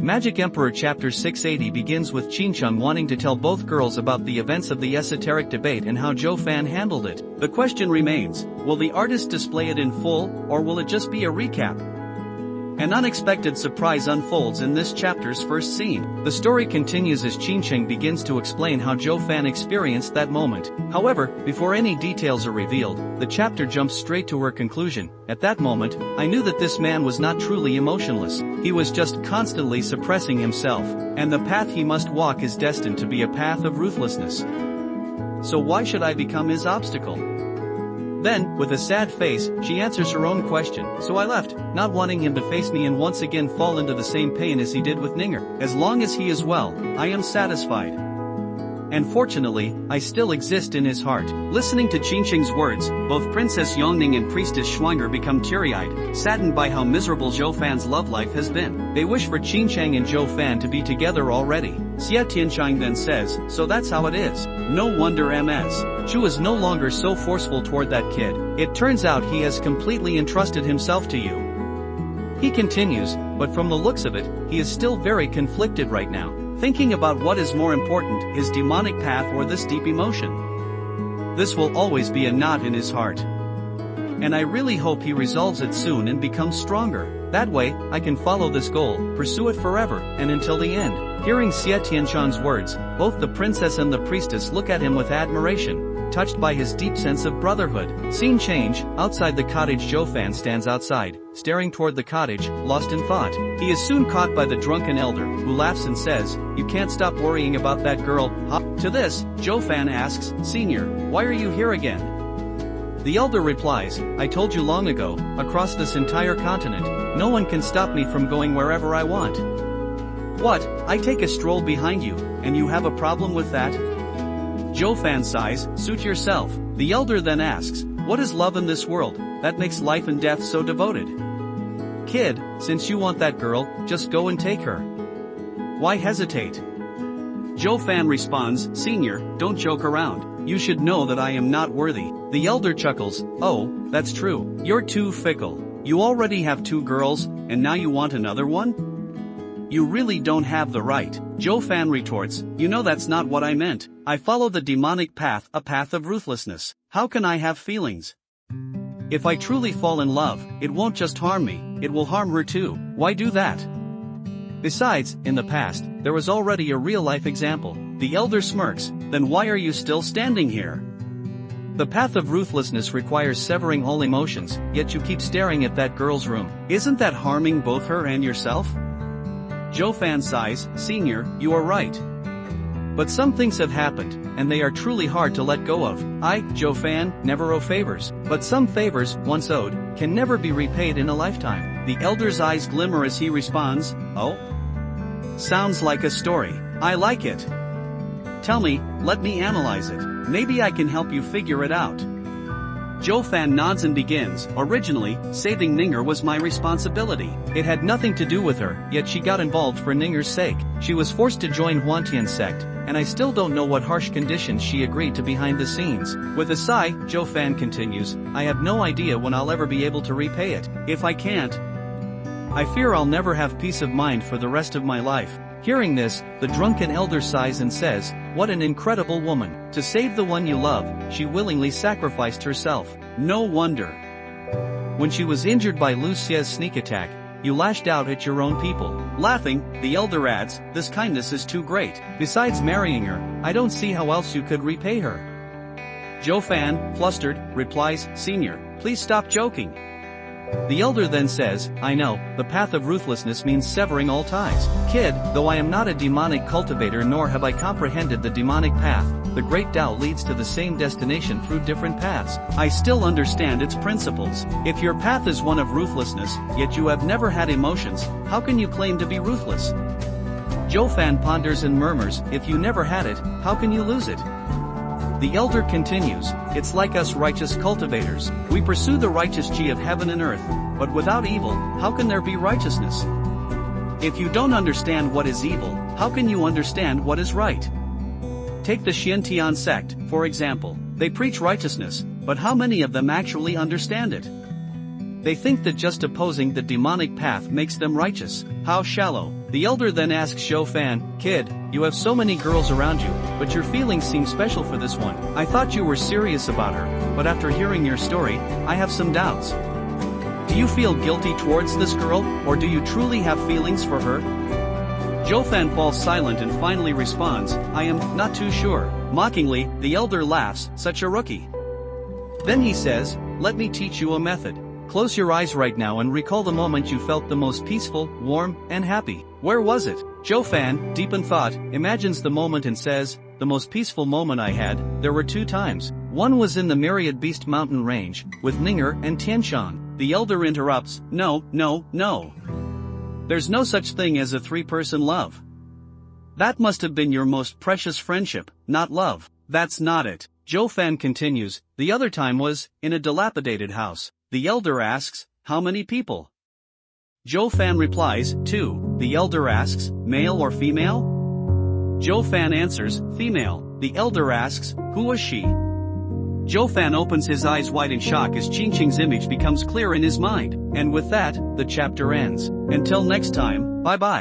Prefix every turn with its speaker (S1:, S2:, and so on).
S1: Magic Emperor Chapter 680 begins with Qingcheng wanting to tell both girls about the events of the esoteric debate and how Zhou Fan handled it. The question remains, will the artist display it in full, or will it just be a recap? An unexpected surprise unfolds in this chapter's first scene. The story continues as Qingcheng begins to explain how Zhou Fan experienced that moment. However, before any details are revealed, the chapter jumps straight to her conclusion. At that moment, I knew that this man was not truly emotionless. He was just constantly suppressing himself, and the path he must walk is destined to be a path of ruthlessness. So why should I become his obstacle? Then, with a sad face, she answers her own question. So I left, not wanting him to face me and once again fall into the same pain as he did with Ninger. As long as he is well, I am satisfied. And fortunately, I still exist in his heart. Listening to Qingcheng's words, both Princess Yongning and Priestess Schwanger become teary-eyed, saddened by how miserable Zhou Fan's love life has been. They wish for Qingcheng and Zhou Fan to be together already. Xie Tianchang then says, so that's how it is. No wonder Ms. Zhu is no longer so forceful toward that kid. It turns out he has completely entrusted himself to you. He continues, but from the looks of it, he is still very conflicted right now, thinking about what is more important, his demonic path or this deep emotion. This will always be a knot in his heart. And I really hope he resolves it soon and becomes stronger. That way, I can follow this goal, pursue it forever, and until the end. Hearing Xie Tianchang's words, both the princess and the priestess look at him with admiration, touched by his deep sense of brotherhood. Scene change, outside the cottage. Zhou Fan stands outside, staring toward the cottage, lost in thought. He is soon caught by the drunken elder, who laughs and says, you can't stop worrying about that girl, huh? To this, Zhou Fan asks, Senior, why are you here again? The elder replies, I told you long ago, across this entire continent, no one can stop me from going wherever I want. What, I take a stroll behind you, and you have a problem with that? Zhou Fan sighs, suit yourself. The elder then asks, what is love in this world, that makes life and death so devoted? Kid, since you want that girl, just go and take her. Why hesitate? Zhou Fan responds, Senior, don't joke around. You should know that I am not worthy. The elder chuckles, oh, that's true. You're too fickle. You already have 2 girls, and now you want another one? You really don't have the right. Zhou Fan retorts, you know that's not what I meant. I follow the demonic path, a path of ruthlessness. How can I have feelings? If I truly fall in love, it won't just harm me, it will harm her too. Why do that? Besides, in the past, there was already a real-life example. The elder smirks, then why are you still standing here? The path of ruthlessness requires severing all emotions, yet you keep staring at that girl's room. Isn't that harming both her and yourself? Zhou Fan sighs, Senior, you are right. But some things have happened, and they are truly hard to let go of. I, Zhou Fan, never owe favors. But some favors, once owed, can never be repaid in a lifetime. The elder's eyes glimmer as he responds, oh? Sounds like a story. I like it. Tell me, let me analyze it. Maybe I can help you figure it out. Zhou Fan nods and begins, originally, saving Ninger was my responsibility. It had nothing to do with her, yet she got involved for Ninger's sake. She was forced to join Huantian's sect, and I still don't know what harsh conditions she agreed to behind the scenes. With a sigh, Zhou Fan continues, I have no idea when I'll ever be able to repay it. If I can't, I fear I'll never have peace of mind for the rest of my life. Hearing this, the drunken elder sighs and says, what an incredible woman. To save the one you love, she willingly sacrificed herself. No wonder. When she was injured by Lu Xie's sneak attack, you lashed out at your own people. Laughing, the elder adds, this kindness is too great. Besides marrying her, I don't see how else you could repay her. Zhou Fan, flustered, replies, Senior, please stop joking. The elder then says, I know, the path of ruthlessness means severing all ties. Kid, though I am not a demonic cultivator nor have I comprehended the demonic path, the great Tao leads to the same destination through different paths. I still understand its principles. If your path is one of ruthlessness, yet you have never had emotions, how can you claim to be ruthless? Zhou Fan ponders and murmurs, if you never had it, how can you lose it? The elder continues, it's like us righteous cultivators. We pursue the righteous chi of heaven and earth, but without evil, how can there be righteousness? If you don't understand what is evil, how can you understand what is right? Take the Xiantian sect, for example. They preach righteousness, but how many of them actually understand it? They think that just opposing the demonic path makes them righteous. How shallow. The elder then asks Zhou Fan, "Kid, you have so many girls around you, but your feelings seem special for this one. I thought you were serious about her, but after hearing your story, I have some doubts. Do you feel guilty towards this girl, or do you truly have feelings for her?" Zhou Fan falls silent and finally responds, "I am not too sure." Mockingly, the elder laughs, "Such a rookie." Then he says, "Let me teach you a method. Close your eyes right now and recall the moment you felt the most peaceful, warm, and happy. Where was it?" Zhou Fan, deep in thought, imagines the moment and says, "The most peaceful moment I had, there were 2 times. One was in the Myriad Beast mountain range, with Ninger and Tianxiang." The elder interrupts, "No, no, no. There's no such thing as a 3-person love. That must have been your most precious friendship, not love." "That's not it." Zhou Fan continues, "The other time was, in a dilapidated house." The elder asks, "How many people?" Zhou Fan replies, 2. The elder asks, "Male or female?" Zhou Fan answers, "Female." The elder asks, "Who was she?" Zhou Fan opens his eyes wide in shock as Qingqing's image becomes clear in his mind. And with that, the chapter ends. Until next time, bye-bye.